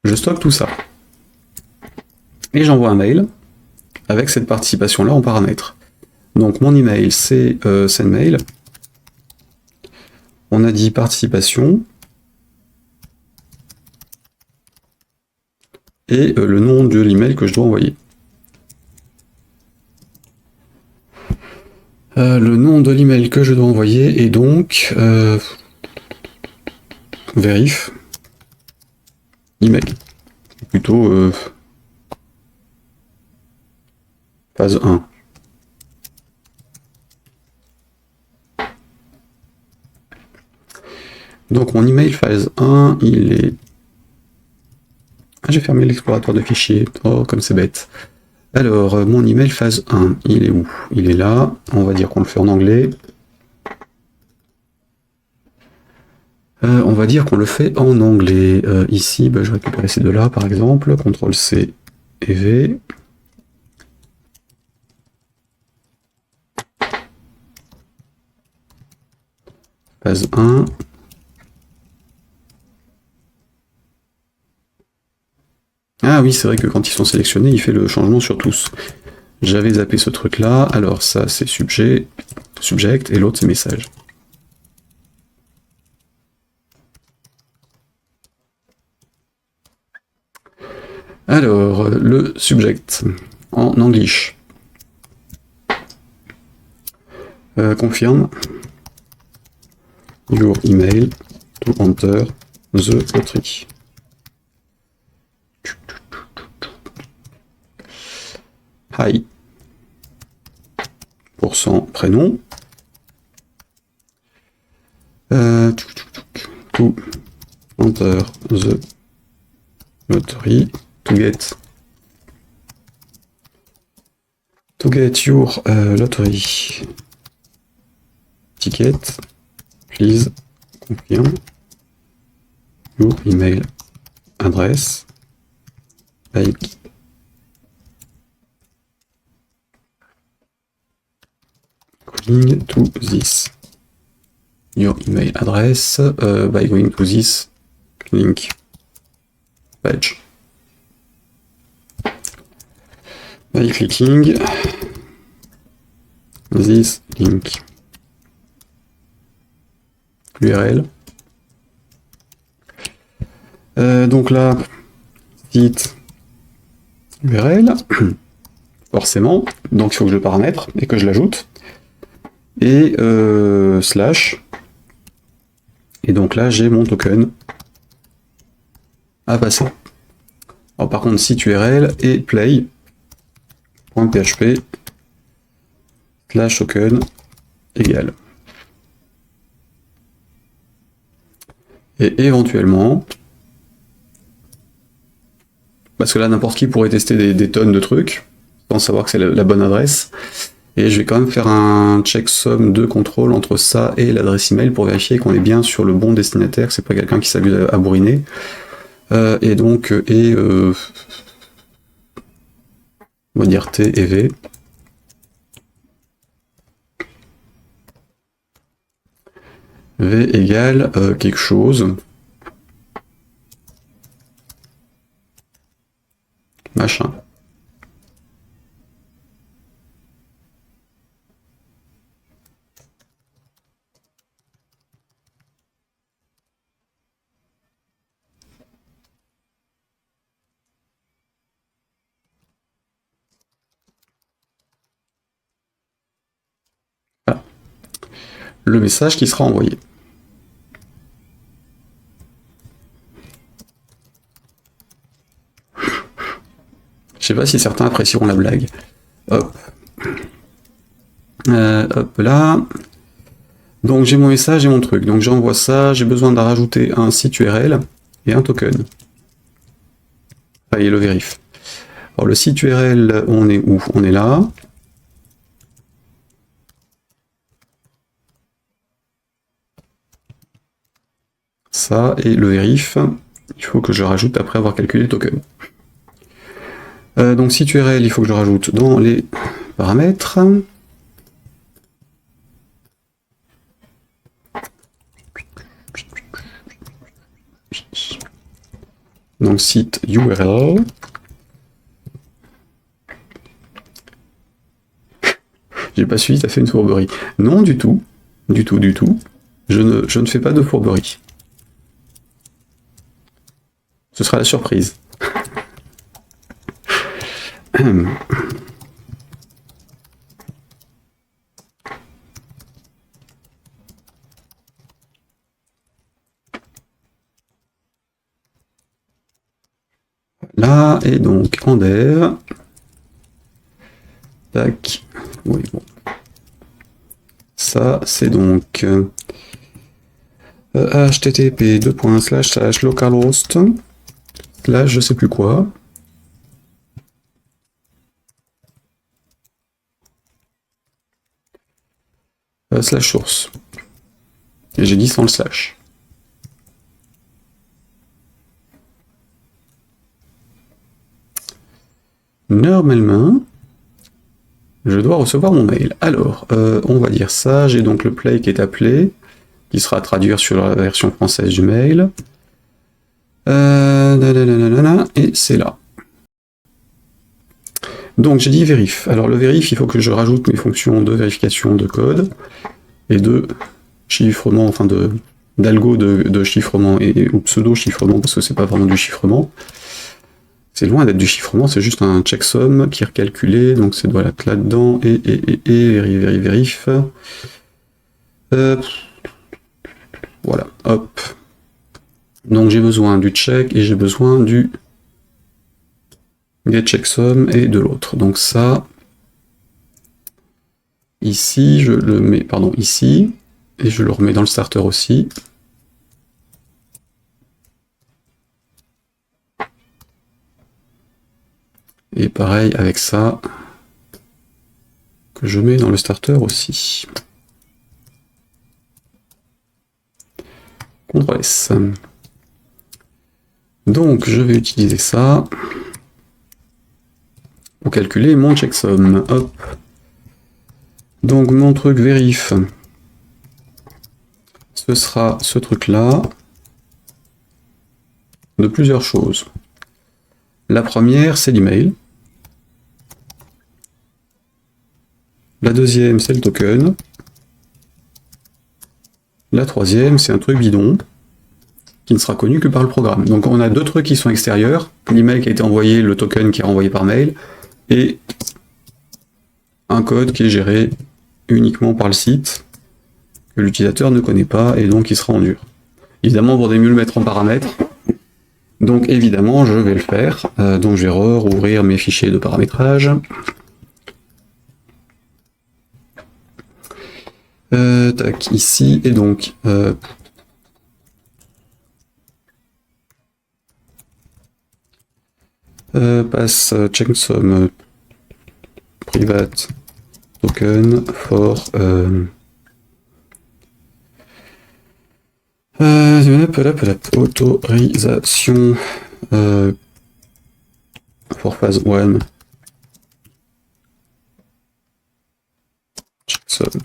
je stocke tout ça. Et j'envoie un mail avec cette participation-là en paramètre. Donc mon email, c'est sendmail. On a dit participation. Et le nom de l'email que je dois envoyer. Le nom de l'email que je dois envoyer est donc verif email. Plutôt phase 1. Donc mon email phase 1, il est... Ah, j'ai fermé l'explorateur de fichiers. Oh, comme c'est bête. Alors, mon email phase 1, il est où? Il est là. On va dire qu'on le fait en anglais. On va dire qu'on le fait en anglais. Ici, bah, je récupère ces deux-là, par exemple. CTRL-C et V. Phase 1. Ah oui, c'est vrai que quand ils sont sélectionnés, il fait le changement sur tous. J'avais zappé ce truc-là. Alors ça, c'est subject, et l'autre, c'est message. Alors, le subject, en English. Confirme your email to enter the lottery. Hi. % prénom. To enter the lottery. To get your lottery ticket, please confirm your email address like going to this. Your email address by going to this link page. By clicking this link. URL. Donc là, site URL, forcément, donc il faut que je le paramètre et que je l'ajoute. Et slash. Et donc là, j'ai mon token à passer. Alors par contre, site URL et play.php slash token égale. Et éventuellement, parce que là, n'importe qui pourrait tester des tonnes de trucs, sans savoir que c'est la bonne adresse. Et je vais quand même faire un checksum de contrôle entre ça et l'adresse email pour vérifier qu'on est bien sur le bon destinataire, que c'est pas quelqu'un qui s'amuse à bourriner. Et donc, on va dire T et V. V égale quelque chose. Machin. Voilà. Le message qui sera envoyé. Je sais pas si certains apprécieront la blague. Hop. Hop là. Donc j'ai mon message et mon truc. Donc j'envoie ça. J'ai besoin de rajouter un site URL et un token. Ah, et le vérif. Alors le site URL, on est où? On est là. Ça, et le vérif, il faut que je rajoute après avoir calculé le token. Donc site URL, il faut que je rajoute dans les paramètres. Donc site URL. J'ai pas suivi, t'as fait une fourberie. Non, du tout. Du tout, du tout. Je ne fais pas de fourberie. Ce sera la surprise. Là, et donc en dev. Tac. Oui, bon. Ça, c'est donc http://localhost / je sais plus quoi. Slash source. Et j'ai dit sans le slash. Normalement, je dois recevoir mon mail. Alors, on va dire ça. J'ai donc le play qui est appelé, qui sera à traduire sur la version française du mail. Et c'est là. Donc j'ai dit vérif. Alors le vérif, il faut que je rajoute mes fonctions de vérification de code et de chiffrement, enfin d'algo de chiffrement ou pseudo-chiffrement, parce que c'est pas vraiment du chiffrement. C'est loin d'être du chiffrement, c'est juste un checksum qui est recalculé, donc c'est doit être là-dedans, et vérif. Voilà, hop. Donc j'ai besoin du check et j'ai besoin du getChecksum et de l'autre. Donc ça, ici, je le mets, pardon, ici, et je le remets dans le starter aussi. Et pareil avec ça, que je mets dans le starter aussi. CTRL S. Donc je vais utiliser ça pour calculer mon checksum. Hop. Donc mon truc vérif, ce sera ce truc-là, de plusieurs choses. La première, c'est l'email. La deuxième, c'est le token. La troisième, c'est un truc bidon, qui ne sera connu que par le programme. Donc on a deux trucs qui sont extérieurs, l'email qui a été envoyé, le token qui est renvoyé par mail, et un code qui est géré uniquement par le site, que l'utilisateur ne connaît pas, et donc il sera en dur. Évidemment, vous devez mieux le mettre en paramètres, donc évidemment, je vais le faire. Donc je vais rouvrir mes fichiers de paramétrage. Tac, ici, et donc... passe checksum private token for autorisation for phase 1 checksum.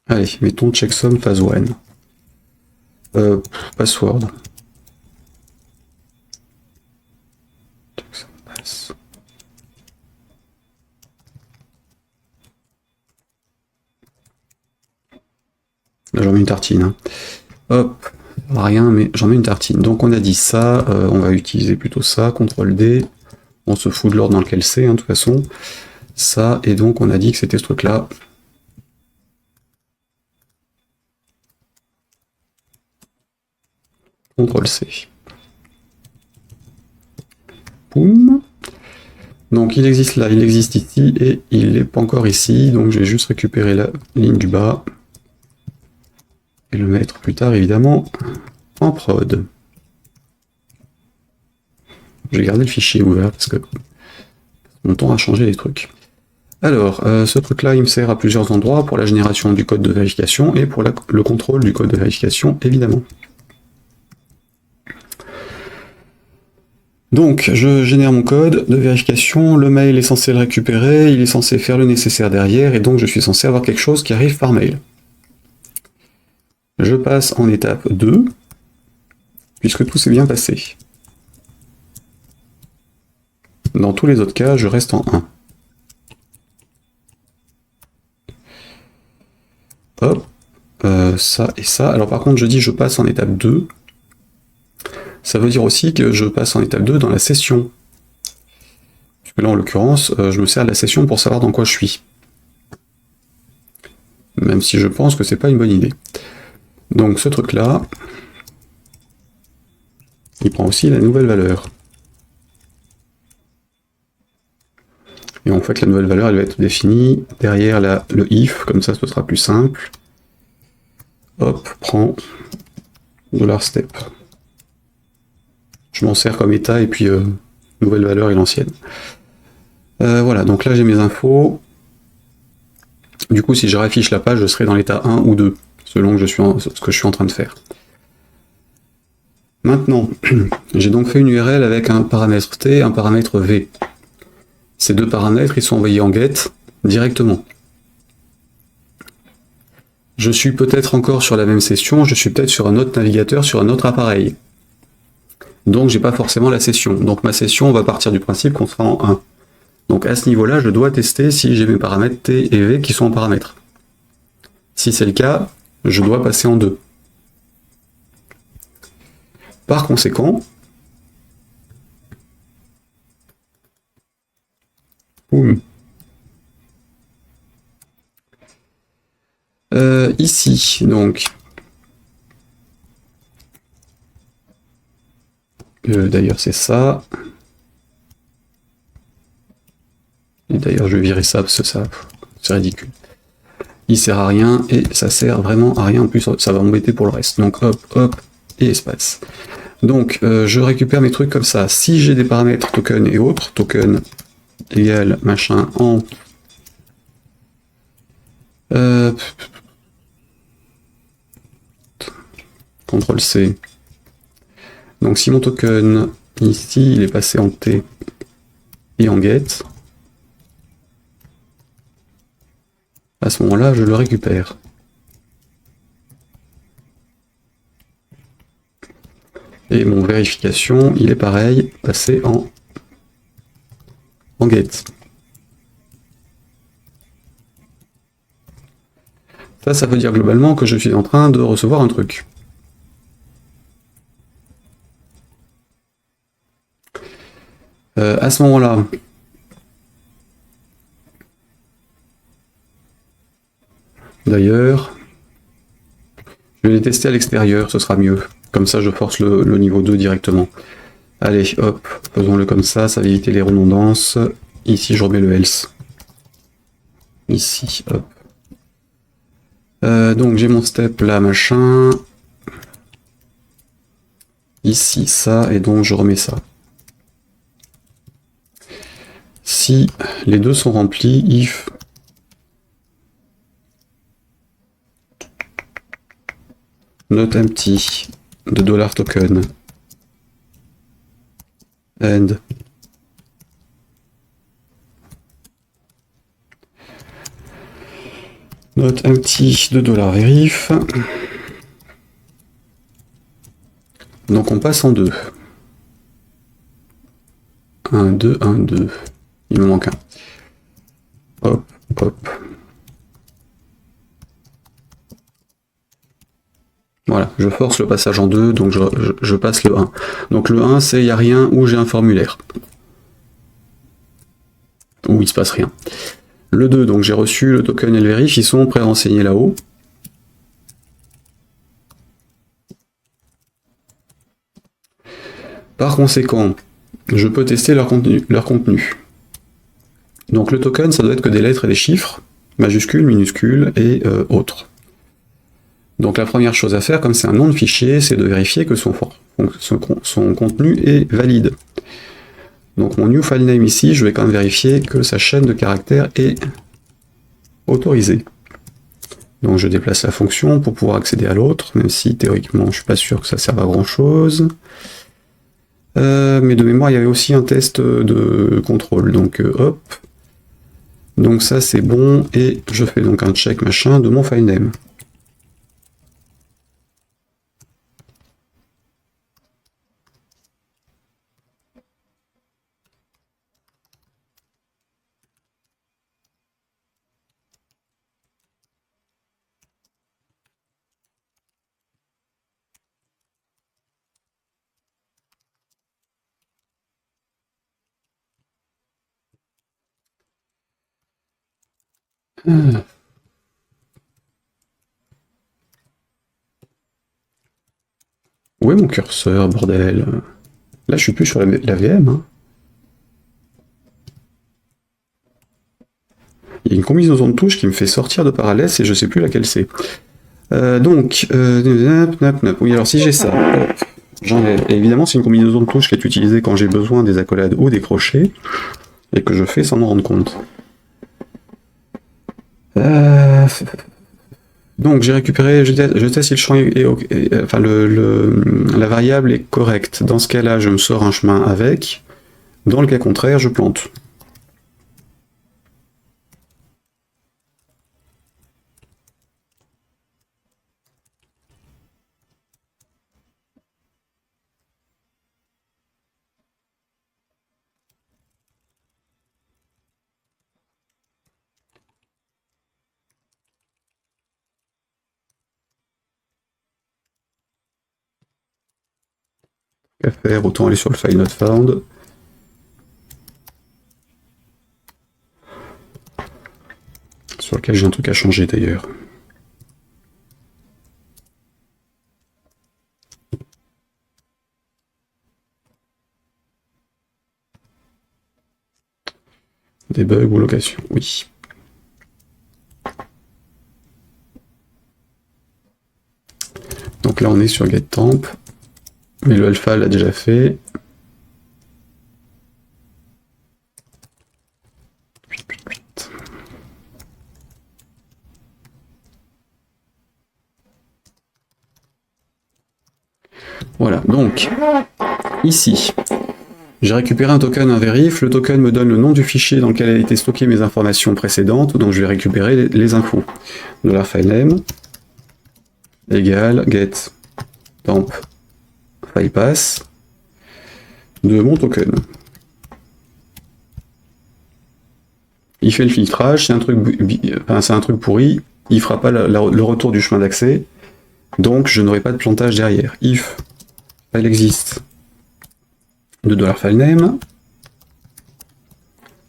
Allez, mettons checksum phase 1. Password. Là j'en mets une tartine. Hein. Hop, rien, mais j'en mets une tartine. Donc on a dit ça, on va utiliser plutôt ça, CTRL D. On se fout de l'ordre dans lequel c'est, hein, de toute façon. Ça, et donc on a dit que c'était ce truc-là. CTRL C. Boum. Donc il existe là, il existe ici, et il n'est pas encore ici, donc je vais juste récupérer la ligne du bas, et le mettre plus tard, évidemment, en prod. Je vais garder le fichier ouvert, parce que mon temps a changé les trucs. Alors, ce truc-là, il me sert à plusieurs endroits, pour la génération du code de vérification, et pour le contrôle du code de vérification, évidemment. Donc, je génère mon code de vérification, le mail est censé le récupérer, il est censé faire le nécessaire derrière, et donc je suis censé avoir quelque chose qui arrive par mail. Je passe en étape 2, puisque tout s'est bien passé. Dans tous les autres cas, je reste en 1. Hop, ça et ça. Alors par contre, je dis je passe en étape 2. Ça veut dire aussi que je passe en étape 2 dans la session. Puisque là, en l'occurrence, je me sers de la session pour savoir dans quoi je suis. Même si je pense que c'est pas une bonne idée. Donc ce truc-là, il prend aussi la nouvelle valeur. Et en fait, la nouvelle valeur, elle va être définie derrière le if, comme ça, ce sera plus simple. Hop, prends $step. Je m'en sers comme état, et puis nouvelle valeur et l'ancienne. Voilà, donc là, j'ai mes infos. Du coup, si je réaffiche la page, je serai dans l'état 1 ou 2, selon ce que je suis en train de faire. Maintenant, j'ai donc fait une URL avec un paramètre T et un paramètre V. Ces deux paramètres, ils sont envoyés en GET directement. Je suis peut-être encore sur la même session, je suis peut-être sur un autre navigateur, sur un autre appareil. Donc j'ai pas forcément la session. Donc ma session, on va partir du principe qu'on sera en 1. Donc à ce niveau-là, je dois tester si j'ai mes paramètres T et V qui sont en paramètres. Si c'est le cas, je dois passer en 2. Par conséquent, ici, donc, d'ailleurs c'est ça, et d'ailleurs je vais virer ça parce que ça, c'est ridicule. Il sert à rien, et ça sert vraiment à rien, en plus ça va m'embêter pour le reste. Donc hop, hop, et espace. Donc je récupère mes trucs comme ça. Si j'ai des paramètres token et autres, token égale machin en CTRL C. Donc si mon token ici il est passé en T et en get, à ce moment-là je le récupère. Et mon vérification, il est pareil, passé en get. Ça veut dire globalement que je suis en train de recevoir un truc. À ce moment-là, d'ailleurs, je vais les tester à l'extérieur, ce sera mieux. Comme ça, je force le niveau 2 directement. Allez, hop, faisons-le comme ça va éviter les redondances. Ici, je remets le else. Ici, hop. Donc, j'ai mon step là, machin. Ici, ça, et donc je remets ça. Si les deux sont remplis, if not empty de $token and not empty de $verif. Donc on passe en 2. 1, 2, 1, 2. Il me manque un. Hop, hop. Voilà, je force le passage en 2, donc je passe le 1. Donc le 1, c'est il n'y a rien où j'ai un formulaire. Où il se passe rien. Le 2, donc j'ai reçu le token et le vérif, ils sont pré-renseignés là-haut. Par conséquent, je peux tester leur contenu. Donc le token, ça doit être que des lettres et des chiffres, majuscules, minuscules et autres. Donc la première chose à faire, comme c'est un nom de fichier, c'est de vérifier que son contenu est valide. Donc mon new file name ici, je vais quand même vérifier que sa chaîne de caractères est autorisée. Donc je déplace la fonction pour pouvoir accéder à l'autre, même si théoriquement je suis pas sûr que ça serve à grand chose. Mais de mémoire, il y avait aussi un test de contrôle. Donc hop. Donc ça c'est bon. Et je fais donc un check machin de mon filename. Où est mon curseur, bordel? Là, je suis plus sur la VM. Hein. Il y a une combinaison de touches qui me fait sortir de parallèle et je sais plus laquelle c'est. Oui, alors si j'ai ça, j'enlève. Et évidemment, c'est une combinaison de touches qui est utilisée quand j'ai besoin des accolades ou des crochets et que je fais sans m'en rendre compte. Donc j'ai récupéré, je teste si le champ est enfin la variable est correcte. Dans ce cas-là, je me sors un chemin avec. Dans le cas contraire, je plante. Qu'à faire, autant aller sur le file not found. Sur lequel j'ai un truc à changer d'ailleurs. Des bugs ou location, oui. Donc là on est sur getTemp, mais le alpha l'a déjà fait. Voilà, donc ici, j'ai récupéré un token, un vérif. Le token me donne le nom du fichier dans lequel a été stocké mes informations précédentes, donc je vais récupérer les infos. $filename égale get temp filepass de mon token. Il fait le filtrage, c'est un truc pourri, il fera pas le retour du chemin d'accès, donc je n'aurai pas de plantage derrière. If file existe de $filename,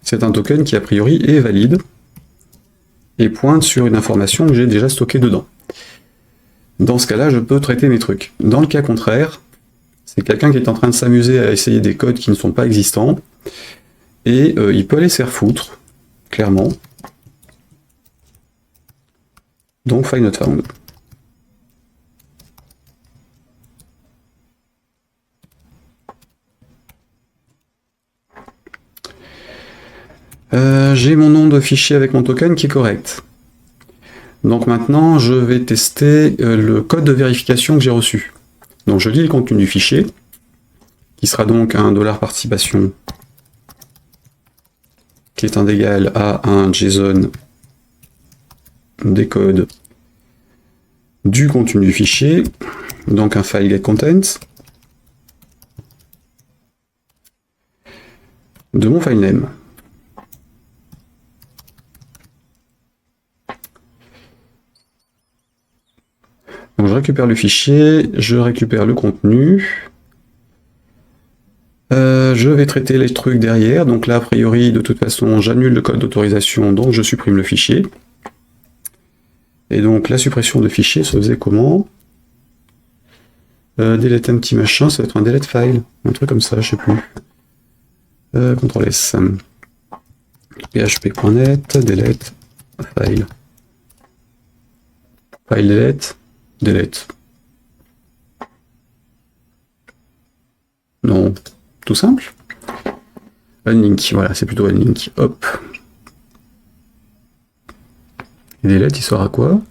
c'est un token qui a priori est valide et pointe sur une information que j'ai déjà stockée dedans. Dans ce cas-là, je peux traiter mes trucs. Dans le cas contraire, c'est quelqu'un qui est en train de s'amuser à essayer des codes qui ne sont pas existants, et il peut aller se faire foutre, clairement. Donc file not found. J'ai mon nom de fichier avec mon token qui est correct. Donc maintenant, je vais tester le code de vérification que j'ai reçu. Donc je lis le contenu du fichier, qui sera donc un $participation, qui est un égal à un JSON des codes du contenu du fichier, donc un file getContents, de mon filename. Donc je récupère le fichier, je récupère le contenu, je vais traiter les trucs derrière, donc là a priori de toute façon j'annule le code d'autorisation, donc je supprime le fichier. Et donc la suppression de fichier se faisait comment? Delete un petit machin, ça va être un delete file, un truc comme ça, je sais plus. CTRL S. php.net, delete file. File delete. Delete. Non, tout simple. Unlink, voilà, c'est plutôt unlink. Hop. Et delete, il sort à quoi?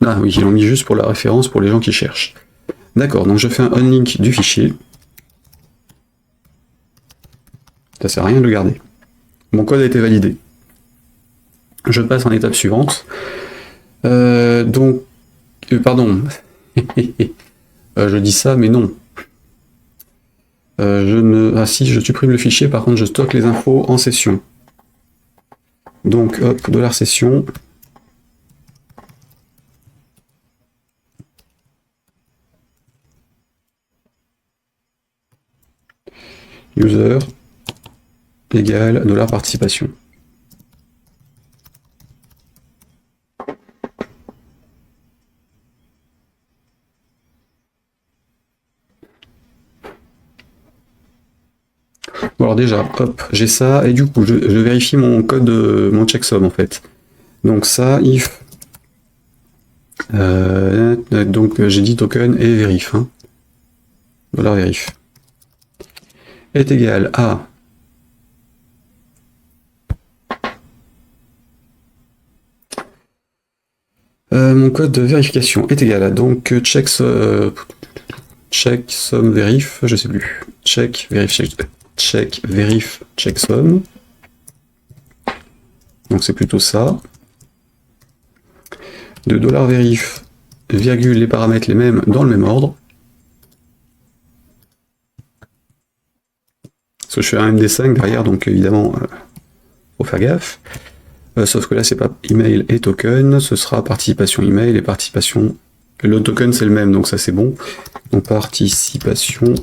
Ah oui, ils l'ont mis juste pour la référence pour les gens qui cherchent. D'accord, donc je fais un unlink du fichier. Ça sert à rien de le garder. Mon code a été validé. Je passe en étape suivante. Pardon. Je dis ça, mais non. Ah si, je supprime le fichier, par contre je stocke les infos en session. Donc hop, $session. User égale $participation. Bon alors déjà, hop, j'ai ça, et du coup je vérifie mon code, mon checksum en fait. Donc ça, if, donc j'ai dit token et vérif, hein. $vérif est égal à mon code de vérification est égal à donc checksum verif, je sais plus, check verif checksum. Donc c'est plutôt ça. De $verif, virgule, les paramètres les mêmes dans le même ordre. Parce que je fais un MD5 derrière, donc évidemment, faut faire gaffe. Sauf que là, c'est pas email et token, ce sera participation email et participation. Le token, c'est le même, donc ça, c'est bon. Donc participation,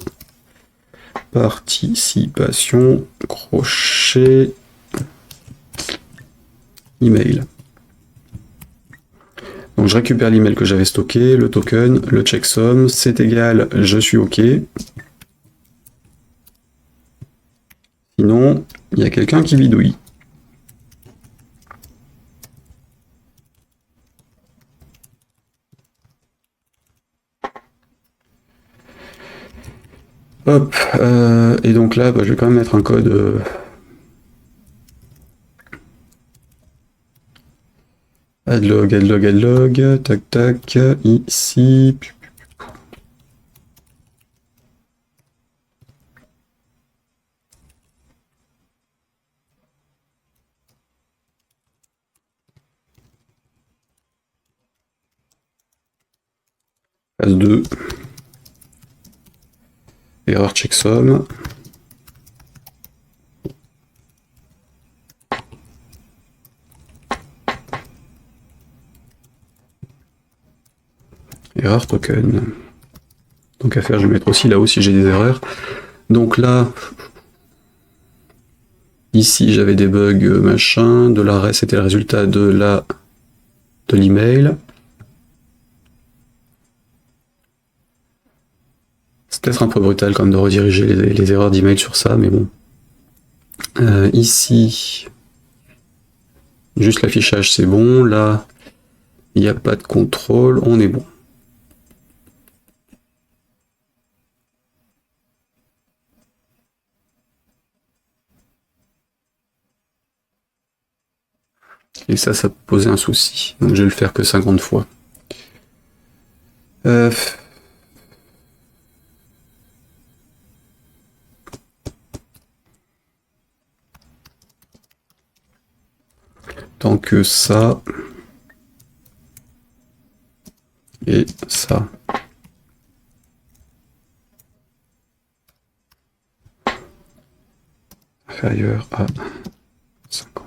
crochet, email. Donc je récupère l'email que j'avais stocké, le token, le checksum, c'est égal, je suis OK. Sinon, il y a quelqu'un qui bidouille. Hop, et donc là, je vais quand même mettre un code... Adlog, tac, ici... Phase 2. Erreur checksum. Erreur token. Donc à faire, je vais mettre aussi là-haut si j'ai des erreurs. Donc là, ici j'avais des bugs machin, de l'arrêt c'était le résultat de l'email. C'est peut-être un peu brutal quand même de rediriger les erreurs d'email sur ça, mais bon. Ici, juste l'affichage c'est bon, là il n'y a pas de contrôle, on est bon. Et ça peut poser un souci, donc je vais le faire que 50 fois. Tant que ça et ça. Inférieur à 50.